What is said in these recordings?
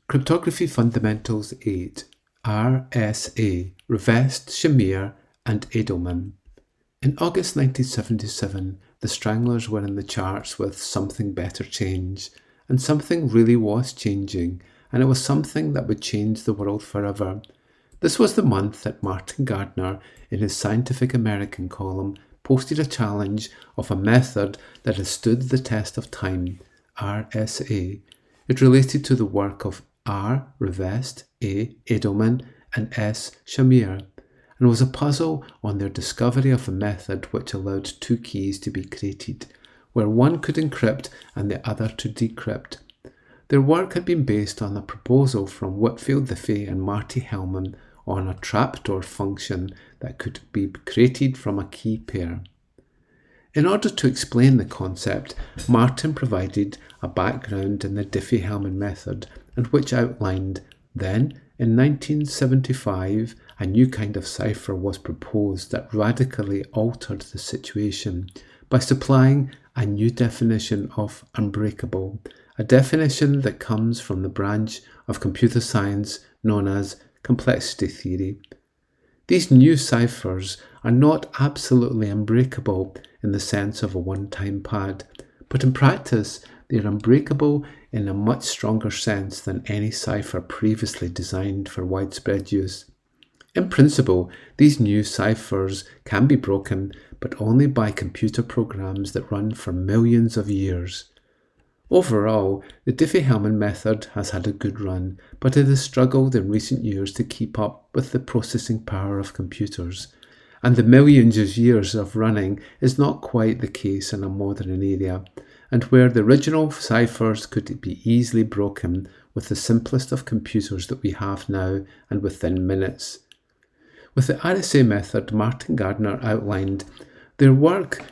Cryptography Fundamentals 8, RSA, Rivest, Shamir and Adleman. In August 1977, the Stranglers were in the charts with Something Better Change, and something really was changing, and it was something that would change the world forever. This was the month that Martin Gardner, in his Scientific American column, posted a challenge of a method that has stood the test of time, RSA. It related to the work of R. Rivest, A. Adleman, and S. Shamir, and was a puzzle on their discovery of a method which allowed two keys to be created, where one could encrypt and the other to decrypt. Their work had been based on a proposal from Whitfield, Diffie, and Martin Hellman on a trapdoor function that could be created from a key pair. In order to explain the concept, Martin provided a background in the Diffie-Hellman method, and which outlined, then, in 1975, a new kind of cipher was proposed that radically altered the situation by supplying a new definition of unbreakable, a definition that comes from the branch of computer science known as complexity theory. These new ciphers are not absolutely unbreakable in the sense of a one-time pad, but in practice they are unbreakable in a much stronger sense than any cipher previously designed for widespread use. In principle, these new ciphers can be broken, but only by computer programs that run for millions of years. Overall, the Diffie-Hellman method has had a good run, but it has struggled in recent years to keep up with the processing power of computers. And the millions of years of running is not quite the case in a modern area, and where the original ciphers could be easily broken with the simplest of computers that we have now and within minutes. With the RSA method, Martin Gardner outlined their work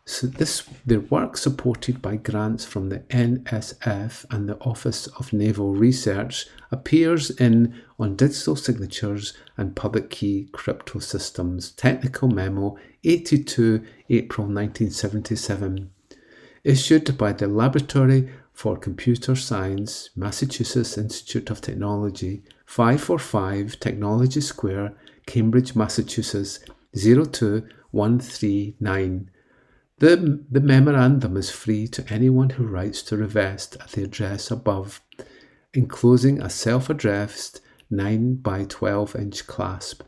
supported by grants from the NSF and the Office of Naval Research appears in On Digital Signatures and Public Key Crypto Systems, Technical Memo 82 April 1977, issued by the Laboratory for Computer Science, Massachusetts Institute of Technology, 545 Technology Square, Cambridge, Massachusetts 02139. The memorandum is free to anyone who writes to Rivest at the address above, enclosing a self-addressed 9 by 12-inch clasp.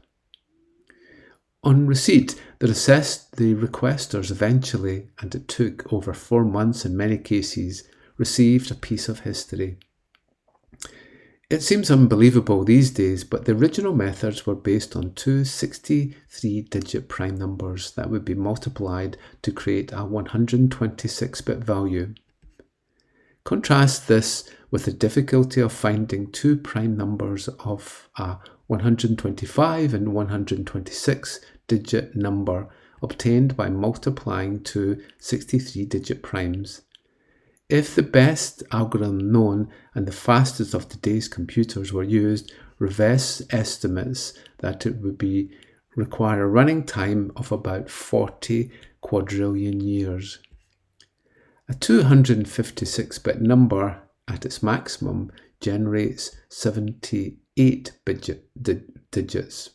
On receipt, the requesters eventually, and it took over 4 months in many cases, received a piece of history. It seems unbelievable these days, but the original methods were based on two 63-digit prime numbers that would be multiplied to create a 126-bit value. Contrast this with the difficulty of finding two prime numbers of a 125 and 126-digit number obtained by multiplying two 63-digit primes. If the best algorithm known and the fastest of today's computers were used, Rivest estimates that it would require a running time of about 40 quadrillion years. A 256-bit number at its maximum generates 78 digits.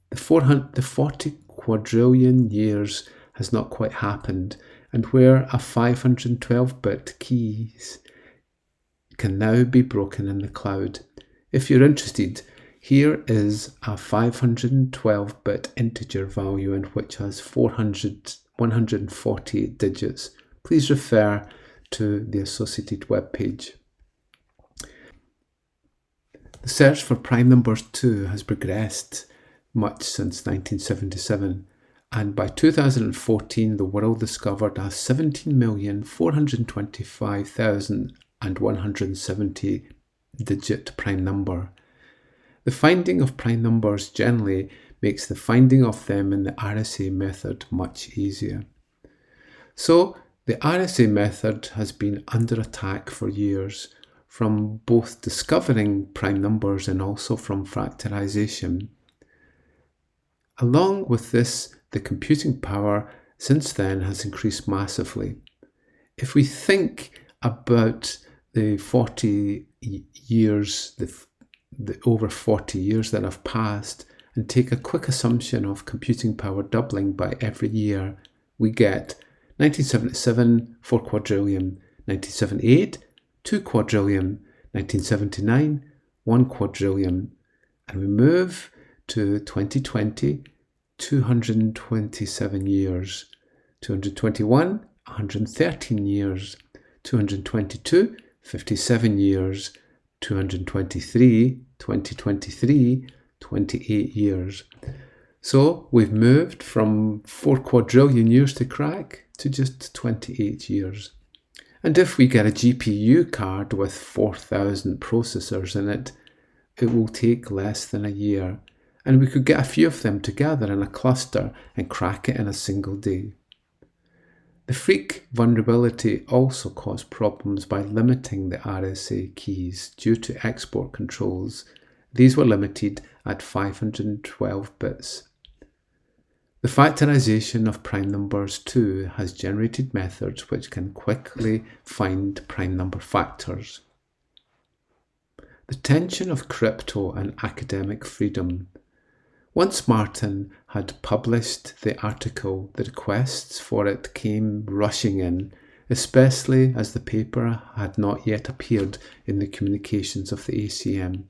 The 40 quadrillion years has not quite happened, and where a 512-bit keys can now be broken in the cloud. If you're interested, here is a 512-bit integer value in which has 148 digits. Please refer to the associated web page. The search for prime numbers too has progressed much since 1977. And by 2014, the world discovered a 17,425,170 digit prime number. The finding of prime numbers generally makes the finding of them in the RSA method much easier. So, the RSA method has been under attack for years, from both discovering prime numbers and also from factorization. Along with this, the computing power since then has increased massively. If we think about the 40 years, the over 40 years that have passed, and take a quick assumption of computing power doubling by every year, we get 1977, 4 quadrillion, 1978, 2 quadrillion, 1979, 1 quadrillion, and we move to 2020, 227 years, 221, 113 years, 222, 57 years, 223, 2023, 28 years. So we've moved from 4 quadrillion years to crack to just 28 years. And if we get a GPU card with 4,000 processors in it, it will take less than a year. And we could get a few of them together in a cluster and crack it in a single day. The freak vulnerability also caused problems by limiting the RSA keys due to export controls. These were limited at 512 bits. The factorization of prime numbers too has generated methods which can quickly find prime number factors. The tension of crypto and academic freedom. Once Martin had published the article, the requests for it came rushing in, especially as the paper had not yet appeared in the communications of the ACM.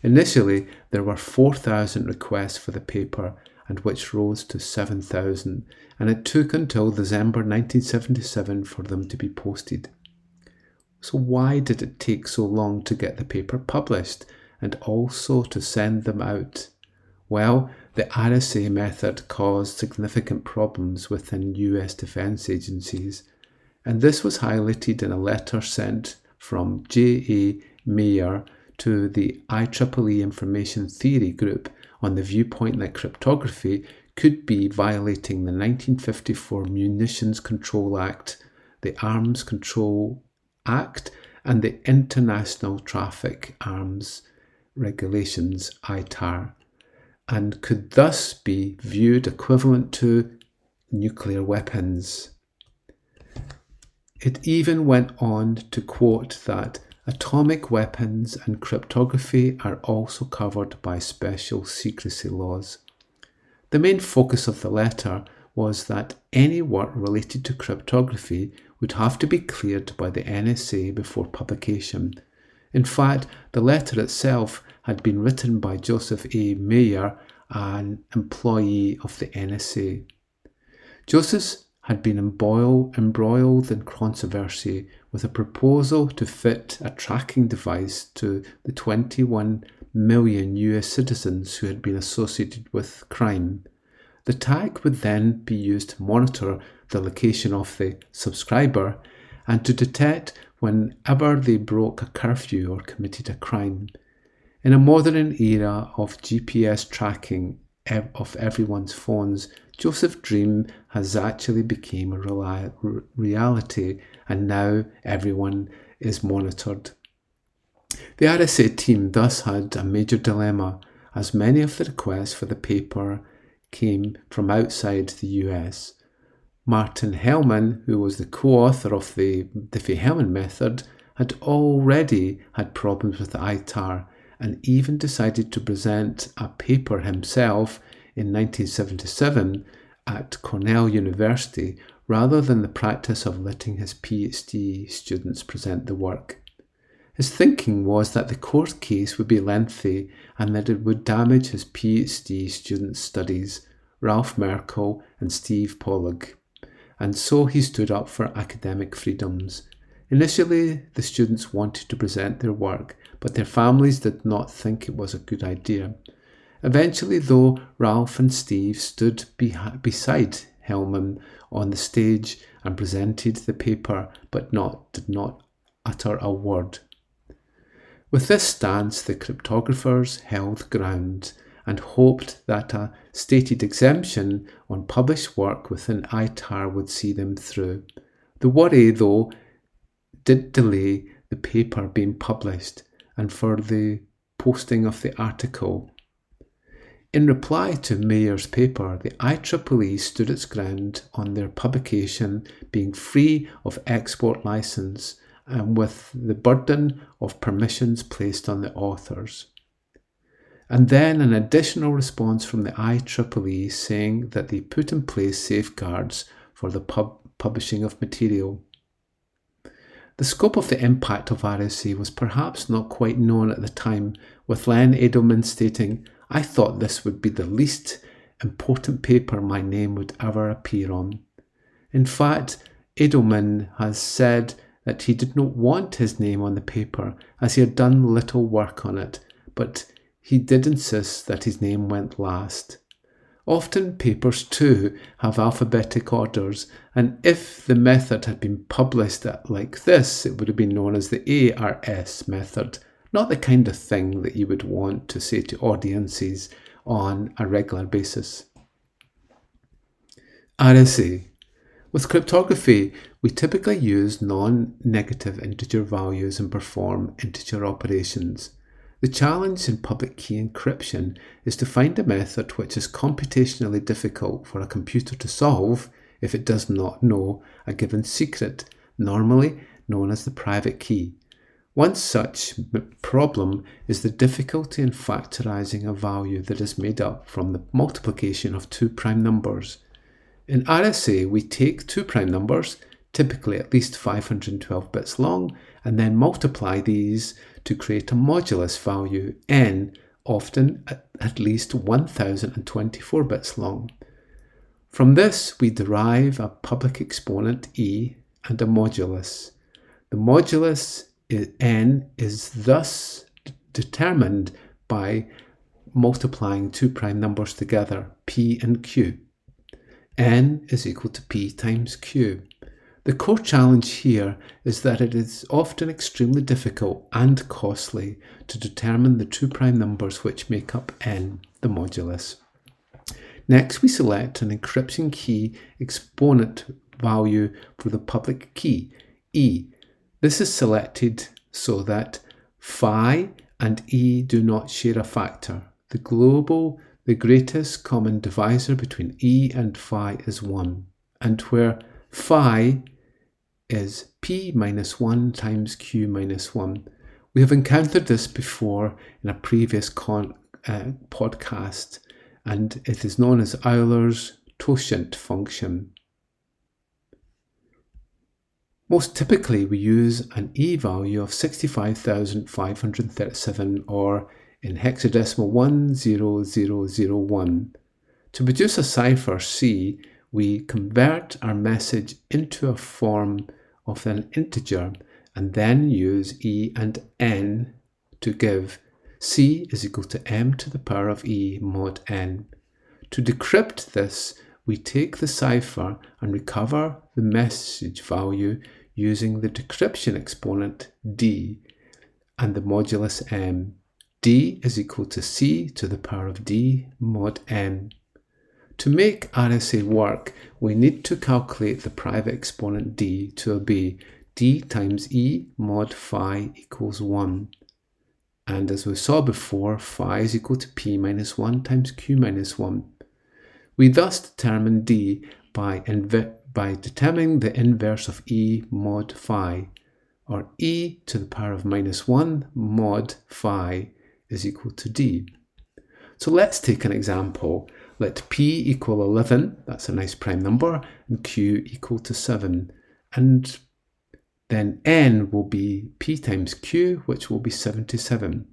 Initially, there were 4,000 requests for the paper, and which rose to 7,000, and it took until December 1977 for them to be posted. So why did it take so long to get the paper published, and also to send them out? Well, the RSA method caused significant problems within US defense agencies, and this was highlighted in a letter sent from J.A. Mayer to the IEEE Information Theory Group on the viewpoint that cryptography could be violating the 1954 Munitions Control Act, the Arms Control Act, and the International Traffic Arms Regulations, ITAR, and could thus be viewed equivalent to nuclear weapons. It even went on to quote that atomic weapons and cryptography are also covered by special secrecy laws. The main focus of the letter was that any work related to cryptography would have to be cleared by the NSA before publication. In fact, the letter itself had been written by Joseph A. Mayer, an employee of the NSA. Joseph had been embroiled in controversy with a proposal to fit a tracking device to the 21 million US citizens who had been associated with crime. The tag would then be used to monitor the location of the subscriber and to detect whenever they broke a curfew or committed a crime. In a modern era of GPS tracking of everyone's phones, Joseph's dream has actually become a reality, and now everyone is monitored. The RSA team thus had a major dilemma, as many of the requests for the paper came from outside the US. Martin Hellman, who was the co-author of the Diffie-Hellman method, had already had problems with the ITAR and even decided to present a paper himself in 1977 at Cornell University rather than the practice of letting his PhD students present the work. His thinking was that the court case would be lengthy and that it would damage his PhD students' studies, Ralph Merkel and Steve Pollock, and so he stood up for academic freedoms. Initially, the students wanted to present their work, but their families did not think it was a good idea. Eventually, though, Ralph and Steve stood beside Hellman on the stage and presented the paper, but did not utter a word. With this stance, the cryptographers held ground and hoped that a stated exemption on published work within ITAR would see them through. The worry, though, did delay the paper being published and for the posting of the article. In reply to Mayer's paper, the IEEE stood its ground on their publication being free of export license and with the burden of permissions placed on the authors. And then an additional response from the IEEE saying that they put in place safeguards for the publishing of material. The scope of the impact of RSA was perhaps not quite known at the time, with Len Adleman stating, "I thought this would be the least important paper my name would ever appear on." In fact, Adleman has said that he did not want his name on the paper as he had done little work on it, but he did insist that his name went last. Often papers too have alphabetic orders, and if the method had been published like this, it would have been known as the ARS method, not the kind of thing that you would want to say to audiences on a regular basis. RSA. With cryptography, we typically use non-negative integer values and perform integer operations. The challenge in public key encryption is to find a method which is computationally difficult for a computer to solve if it does not know a given secret, normally known as the private key. One such problem is the difficulty in factorizing a value that is made up from the multiplication of two prime numbers. In RSA, we take two prime numbers, typically at least 512 bits long, and then multiply these to create a modulus value, n, often at least 1024 bits long. From this, we derive a public exponent e and a modulus. The modulus n is thus determined by multiplying two prime numbers together, p and q. N is equal to p times q. The core challenge here is that it is often extremely difficult and costly to determine the two prime numbers which make up n, the modulus. Next, we select an encryption key exponent value for the public key, e. This is selected so that phi and e do not share a factor. The greatest common divisor between e and phi is 1, and where phi is p minus 1 times q minus 1. We have encountered this before in a previous podcast, and it is known as Euler's totient function. Most typically, we use an e value of 65,537, or in hexadecimal 10001. To produce a cipher C, we convert our message into a form of an integer and then use e and n to give C is equal to m to the power of e mod n. To decrypt this, we take the cipher and recover the message value using the decryption exponent d and the modulus m. D is equal to c to the power of d mod m. To make RSA work, we need to calculate the private exponent d to obey d times e mod phi equals 1. And as we saw before, phi is equal to p minus 1 times q minus 1. We thus determine d by determining the inverse of e mod phi, or e to the power of minus 1 mod phi is equal to d. So let's take an example. Let p equal 11, that's a nice prime number, and q equal to 7. And then n will be p times q, which will be 77.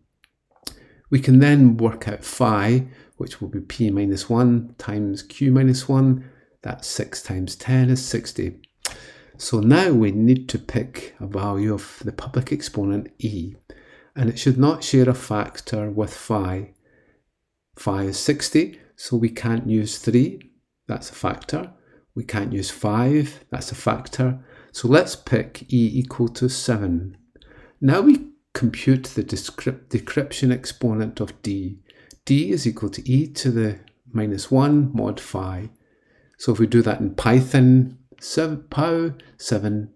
We can then work out phi, which will be p minus 1 times q minus 1. That's 6 times 10 is 60. So now we need to pick a value of the public exponent e, and it should not share a factor with phi. Phi is 60, so we can't use 3, that's a factor. We can't use 5, that's a factor. So let's pick e equal to 7. Now we compute the decryption exponent of d. d is equal to e to the minus 1 mod phi. So if we do that in Python, 7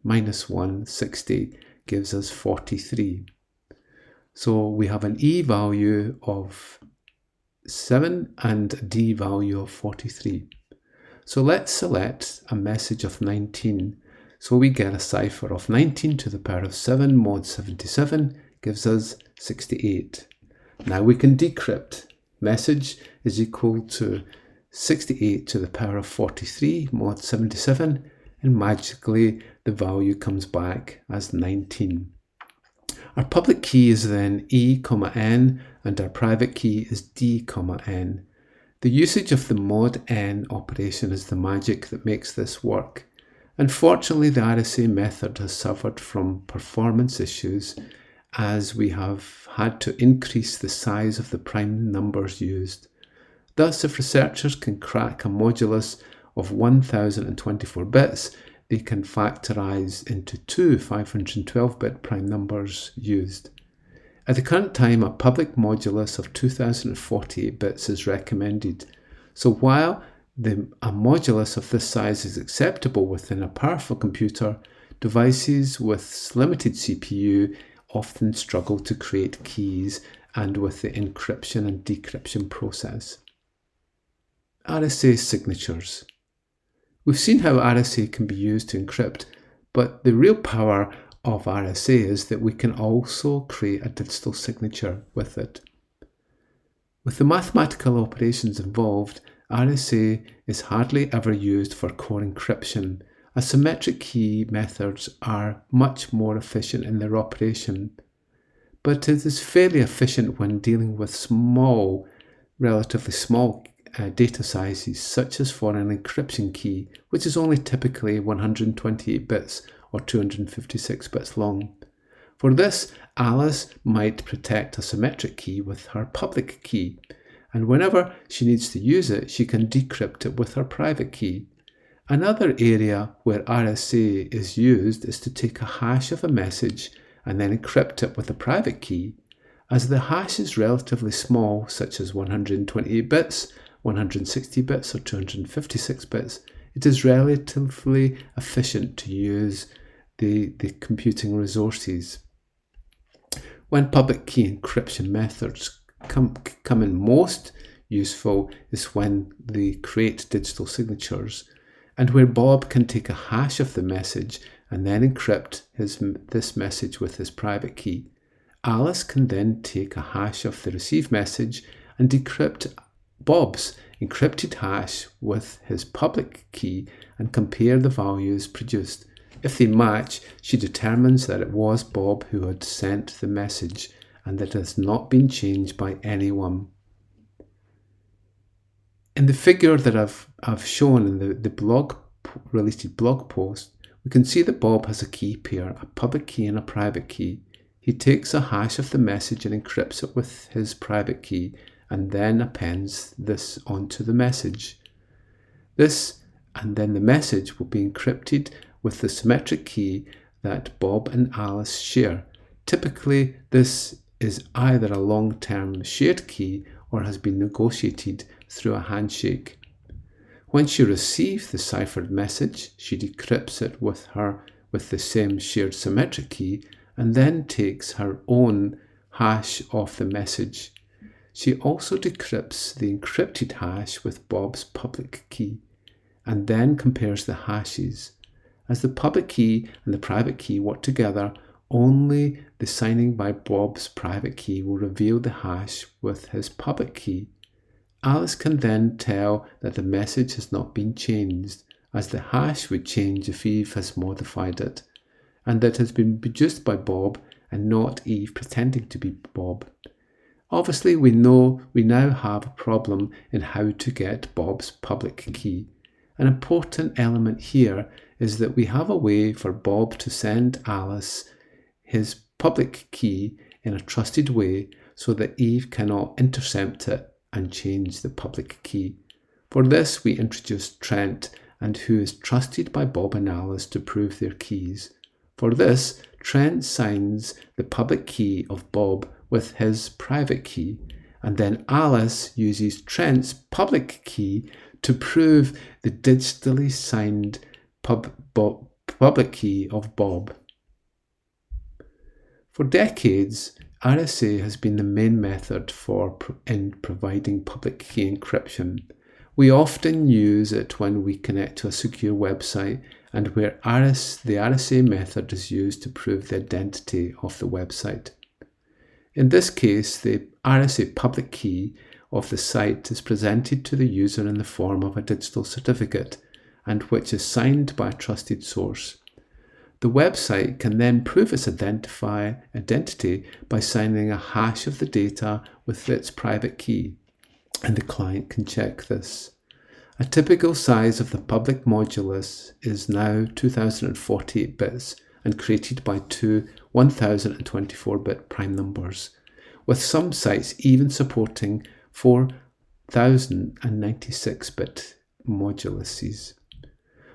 minus 1, 60, gives us 43. So we have an e value of 7 and a d value of 43. So let's select a message of 19. So we get a cipher of 19 to the power of 7 mod 77 gives us 68. Now we can decrypt. Message is equal to 68 to the power of 43 mod 77, and magically the value comes back as 19. Our public key is then E, N, and our private key is D, N. The usage of the mod n operation is the magic that makes this work. Unfortunately, the RSA method has suffered from performance issues as we have had to increase the size of the prime numbers used. Thus, if researchers can crack a modulus of 1024 bits, they can factorize into two 512-bit prime numbers used. At the current time, a public modulus of 2048 bits is recommended. So while a modulus of this size is acceptable within a powerful computer, devices with limited CPU often struggle to create keys and with the encryption and decryption process. RSA signatures. We've seen how RSA can be used to encrypt, but the real power of RSA is that we can also create a digital signature with it. With the mathematical operations involved, RSA is hardly ever used for core encryption, as symmetric key methods are much more efficient in their operation. But it is fairly efficient when dealing with relatively small data sizes, such as for an encryption key, which is only typically 128 bits or 256 bits long. For this, Alice might protect a symmetric key with her public key, and whenever she needs to use it, she can decrypt it with her private key. Another area where RSA is used is to take a hash of a message and then encrypt it with a private key. As the hash is relatively small, such as 128 bits, 160 bits or 256 bits, it is relatively efficient to use the computing resources. When public key encryption methods come in most useful is when they create digital signatures, and where Bob can take a hash of the message and then encrypt this message with his private key. Alice can then take a hash of the received message and decrypt Bob's encrypted hash with his public key and compare the values produced. If they match, she determines that it was Bob who had sent the message and that it has not been changed by anyone. In the figure that I've shown in the related blog post, we can see that Bob has a key pair, a public key and a private key. He takes a hash of the message and encrypts it with his private key and then appends this onto the message. And then the message will be encrypted with the symmetric key that Bob and Alice share. Typically, this is either a long-term shared key or has been negotiated through a handshake. When she receives the ciphered message, she decrypts it with the same shared symmetric key and then takes her own hash of the message. She also decrypts the encrypted hash with Bob's public key and then compares the hashes. As the public key and the private key work together, only the signing by Bob's private key will reveal the hash with his public key. Alice can then tell that the message has not been changed, as the hash would change if Eve has modified it, and that it has been produced by Bob and not Eve pretending to be Bob. Obviously, we know we now have a problem in how to get Bob's public key. An important element here is that we have a way for Bob to send Alice his public key in a trusted way so that Eve cannot intercept it and change the public key. For this, we introduce Trent, and who is trusted by Bob and Alice to prove their keys. For this, Trent signs the public key of Bob with his private key, and then Alice uses Trent's public key to prove the digitally signed public key of Bob. For decades, RSA has been the main method in providing public key encryption. We often use it when we connect to a secure website and where the RSA method is used to prove the identity of the website. In this case, the RSA public key of the site is presented to the user in the form of a digital certificate, and which is signed by a trusted source. The website can then prove its identity by signing a hash of the data with its private key, and the client can check this. A typical size of the public modulus is now 2048 bits and created by two 1024-bit prime numbers, with some sites even supporting 4096-bit moduluses.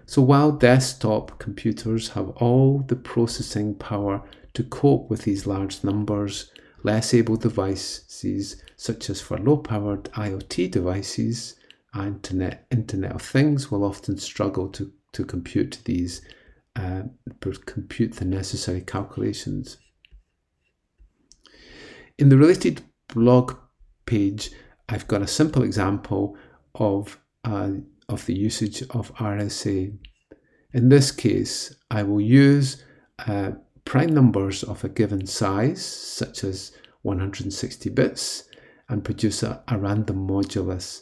So while desktop computers have all the processing power to cope with these large numbers, less able devices, such as for low-powered IoT devices, Internet of Things, will often struggle to compute these, compute the necessary calculations. In the related blog page, I've got a simple example of the usage of RSA. In this case, I will use prime numbers of a given size, such as 160 bits, and produce a random modulus.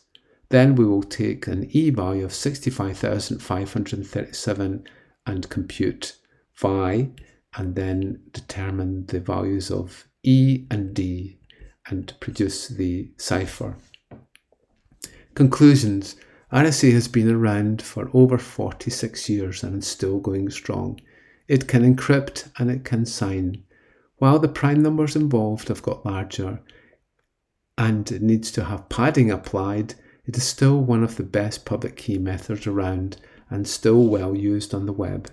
Then we will take an E value of 65,537 and compute phi, and then determine the values of E and D and produce the cipher. Conclusions. RSA has been around for over 46 years and is still going strong. It can encrypt and it can sign. While the prime numbers involved have got larger and it needs to have padding applied, it is still one of the best public key methods around and still well used on the web.